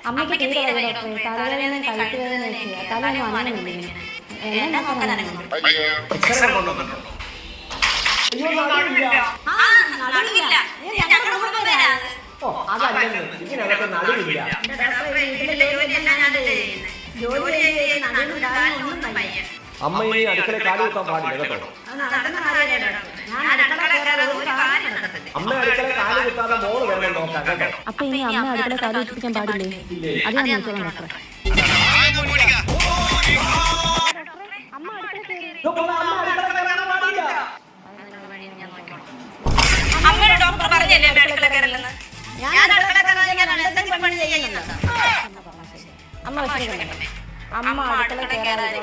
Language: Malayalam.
അമ്മയ്ക്ക് തീരെ തലവേദന കഴുത്തുവേദന തലൊന്നും അനങ്ങുന്നില്ല. എന്നാ നോക്കാൻ അനങ്ങുന്നുണ്ട്. അമ്മ ഈ അടുക്കള കാല് കുത്താൻ പാടില്ല കേട്ടോ. അമ്മ അടുക്കള കാല് കുത്താതെ മോള് വേണം നോക്കാൻ കേട്ടോ. അപ്പൊ ഇനി അമ്മ അടുക്കള കാല് കുത്തിക്കാൻ പാടില്ലേ? അത് ഞാൻ നോക്കണം ഡോക്ടറെ. അമ്മയുടെ ഡോക്ടർ പറഞ്ഞല്ലേ അടുക്കള കയറില്ലെന്ന്. ഞാൻ അടുക്കള കയറാൻ പണി ചെയ്യുന്നുണ്ട്. അമ്മ അടുക്കള കയറാൻ